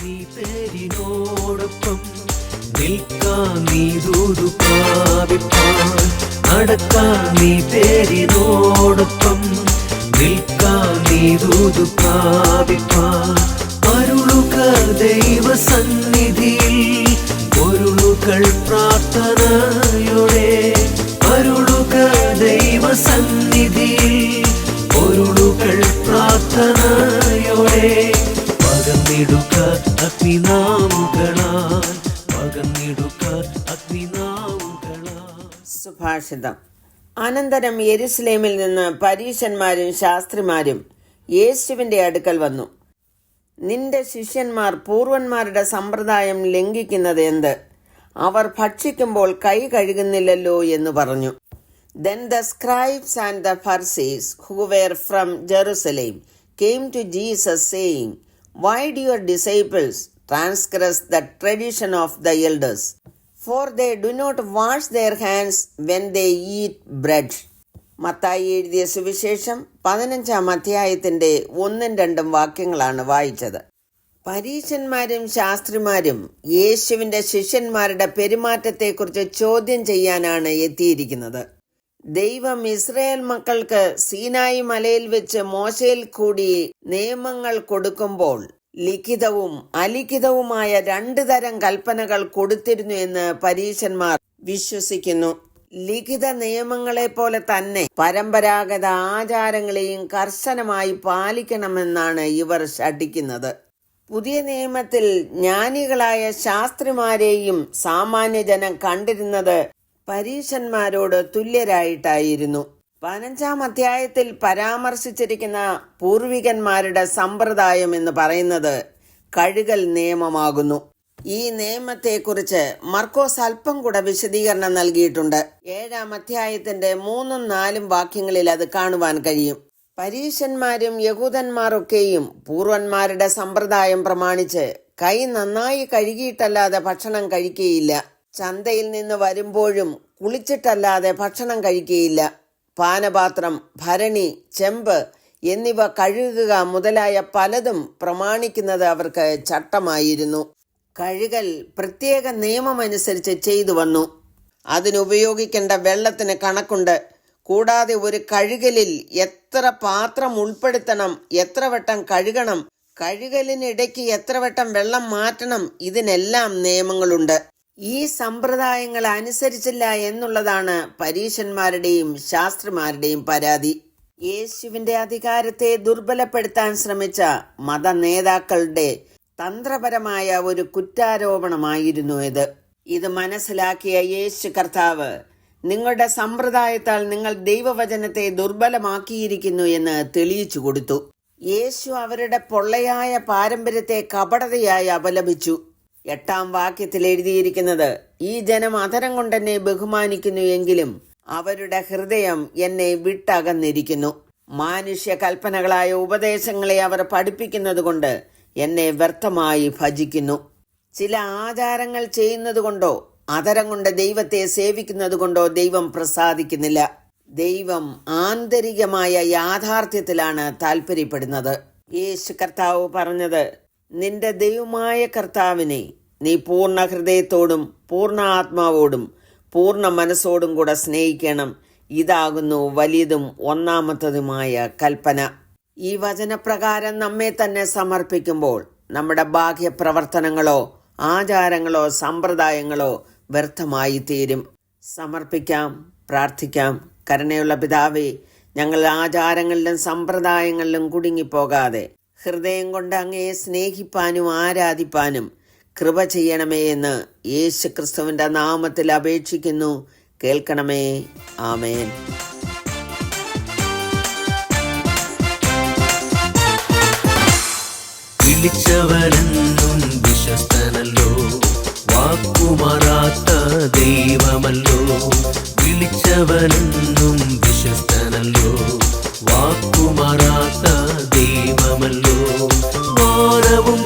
നീ പേരിനോടൊപ്പം നിൽക്കാൻ, നീ ദൂതു പ്രാപിപ്പാൻ. നടക്കാൻ നീ പേരിനോടൊപ്പം നിൽക്കാൻ, നീ ദൂതു പ്രാപിപ്പാൻ. അരുളുക ദൈവസന്നിധിയിൽ പൊരുളുകൾ പ്രാർത്ഥനയോടെ. അരുളുക ദൈവസന്നിധിയിൽ പൊരുളുകൾ പ്രാർത്ഥനയോടെ. പകർന്നിടുക അഗ്നിനാവുകളാൽ, പകർന്നിടുക അഗ്നിനാവുകളാൽ. സുഭാഷിതം. അനന്തരം യെരുശലേമിൽ നിന്ന് പരീശന്മാരും ശാസ്ത്രിമാരും യേശുവിന്റെ അടുക്കൽ വന്നു. നിന്റെ ശിഷ്യന്മാർ പൂർവന്മാരുടെ സമ്പ്രദായം ലംഘിക്കുന്നത് എന്ത്? അവർ ഭക്ഷിക്കുമ്പോൾ കൈ കഴുകുന്നില്ലല്ലോ എന്ന് പറഞ്ഞു. Then the scribes and the Pharisees who were from Jerusalem came to Jesus saying, Why do your disciples transgress the tradition of the elders? For they do not wash their hands when they eat bread. Mathai എഴുതിയ സുവിശേഷം 15-ാം അധ്യായത്തിന്റെ 1-2 വാക്യങ്ങളാണ് വായിച്ചത്. പരീശന്മാരും ശാസ്ത്രിമാരും യേശുവിന്റെ ശിഷ്യന്മാരുടെ പെരുമാറ്റത്തെക്കുറിച്ച് ചോദ്യം ചെയ്യാനാണ് എത്തിയിരിക്കുന്നത്. ദൈവം ഇസ്രായേൽ മക്കൾക്ക് സീനായി മലയിൽ വെച്ച് മോശയിൽ കൂടി നിയമങ്ങൾ കൊടുക്കുമ്പോൾ ലിഖിതവും അലിഖിതവുമായ 2 തരം കൽപ്പനകൾ കൊടുത്തിരുന്നു എന്ന് പരീശന്മാർ വിശ്വസിക്കുന്നു. ലിഖിത നിയമങ്ങളെ പോലെ തന്നെ പരമ്പരാഗത ആചാരങ്ങളെയും കർശനമായി പാലിക്കണമെന്നാണ് ഇവർ ശഠിക്കുന്നത്. പുതിയ നിയമത്തിൽ ജ്ഞാനികളായ ശാസ്ത്രിമാരെയും സാമാന്യജനം കണ്ടിരുന്നത് പരീശന്മാരോട് തുല്യരായിട്ടായിരുന്നു. 15-ാം അധ്യായത്തിൽ പരാമർശിച്ചിരിക്കുന്ന പൂർവികന്മാരുടെ സമ്പ്രദായം എന്ന് പറയുന്നത് കഴുകൽ നിയമമാകുന്നു. ഈ നിയമത്തെക്കുറിച്ച് മർക്കോസ് അല്പം കൂടെ വിശദീകരണം നൽകിയിട്ടുണ്ട്. 7-ാം അധ്യായത്തിന്റെ 3-4 വാക്യങ്ങളിൽ അത് കാണുവാൻ കഴിയും. പരീശന്മാരും യഹൂദന്മാരൊക്കെയും പൂർവന്മാരുടെ സമ്പ്രദായം പ്രമാണിച്ച് കൈ നന്നായി കഴുകിയിട്ടല്ലാതെ ഭക്ഷണം കഴിക്കുകയില്ല. ചന്തയിൽ നിന്ന് വരുമ്പോഴും കുളിച്ചിട്ടല്ലാതെ ഭക്ഷണം കഴിക്കുകയില്ല. പാനപാത്രം, ഭരണി, ചെമ്പ് എന്നിവ കഴുകുക മുതലായ പലതും പ്രമാണിക്കുന്നത് അവർക്ക് ചട്ടമായിരുന്നു. കഴുകൽ പ്രത്യേക നിയമമനുസരിച്ച് ചെയ്തു വന്നു. അതിനുപയോഗിക്കേണ്ട വെള്ളത്തിന് കണക്കുണ്ട്. കൂടാതെ ഒരു കഴുകലിൽ എത്ര പാത്രം ഉൾപ്പെടുത്തണം, എത്ര വട്ടം കഴുകണം, കഴുകലിനിടയ്ക്ക് എത്ര വട്ടം വെള്ളം മാറ്റണം, ഇതിനെല്ലാം നിയമങ്ങളുണ്ട്. ഈ സമ്പ്രദായങ്ങൾ അനുസരിച്ചില്ല എന്നുള്ളതാണ് പരീശന്മാരുടെയും ശാസ്ത്രിമാരുടെയും പരാതി. യേശുവിന്റെ അധികാരത്തെ ദുർബലപ്പെടുത്താൻ ശ്രമിച്ച മത നേതാക്കളുടെ തന്ത്രപരമായ ഒരു കുറ്റാരോപണമായിരുന്നു ഇത്. ഇത് മനസ്സിലാക്കിയ യേശു കർത്താവ്, നിങ്ങളുടെ സമ്പ്രദായത്താൽ നിങ്ങൾ ദൈവവചനത്തെ ദുർബലമാക്കിയിരിക്കുന്നു എന്ന് തെളിയിച്ചു കൊടുത്തു. യേശു അവരുടെ പൊള്ളയായ പാരമ്പര്യത്തെ കപടതയായി അപലപിച്ചു. 8-ാം വാക്യത്തിൽ എഴുതിയിരിക്കുന്നത്, ഈ ജനം അധരം കൊണ്ടെന്നെ ബഹുമാനിക്കുന്നു, എങ്കിലും അവരുടെ ഹൃദയം എന്നെ വിട്ടകന്നിരിക്കുന്നു. മാനുഷ്യ കൽപ്പനകളായ ഉപദേശങ്ങളെ അവർ പഠിപ്പിക്കുന്നത് കൊണ്ട് എന്നെ വ്യർത്ഥമായി ഭജിക്കുന്നു. ചില ആചാരങ്ങൾ ചെയ്യുന്നത് കൊണ്ടോ അധരം കൊണ്ട് ദൈവത്തെ സേവിക്കുന്നത് കൊണ്ടോ ദൈവം പ്രസാദിക്കുന്നില്ല. ദൈവം ആന്തരികമായ യാഥാർത്ഥ്യത്തിലാണ് താല്പര്യപ്പെടുന്നത്. യേശു കർത്താവ് പറഞ്ഞത്, നിന്റെ ദൈവമായ കർത്താവിനെ നീ പൂർണ്ണ ഹൃദയത്തോടും പൂർണ്ണ ആത്മാവോടും പൂർണ്ണ മനസ്സോടും കൂടെ സ്നേഹിക്കണം. ഇതാകുന്നു വലിയതും ഒന്നാമത്തതുമായ കൽപ്പന. ഈ വചനപ്രകാരം നമ്മെ തന്നെ സമർപ്പിക്കുമ്പോൾ നമ്മുടെ ബാഹ്യ പ്രവർത്തനങ്ങളോ ആചാരങ്ങളോ സമ്പ്രദായങ്ങളോ വ്യർത്ഥമായി തീരും. സമർപ്പിക്കാം, പ്രാർത്ഥിക്കാം. കരുണയുള്ള പിതാവേ, ഞങ്ങൾ ആചാരങ്ങളിലും സമ്പ്രദായങ്ങളിലും കുടുങ്ങിപ്പോകാതെ ഹൃദയം കൊണ്ട് അങ്ങയെ സ്നേഹിപ്പാനും ആരാധിപ്പാനും കൃപ ചെയ്യണമേ എന്ന് യേശു ക്രിസ്തുവിന്റെ നാമത്തിൽ അപേക്ഷിക്കുന്നു. കേൾക്കണമേ. ആമേൻ. വിളിച്ചവനെന്നും വിശ്വസ്തനല്ലോ, വാക്കുമാറാത്ത ദൈവമല്ലോ. വിളിച്ചവനെന്നും വിശ്വസ്തനല്ലോ, വാക്കുമാറാത്ത ദൈവമല്ലോ. മാനവും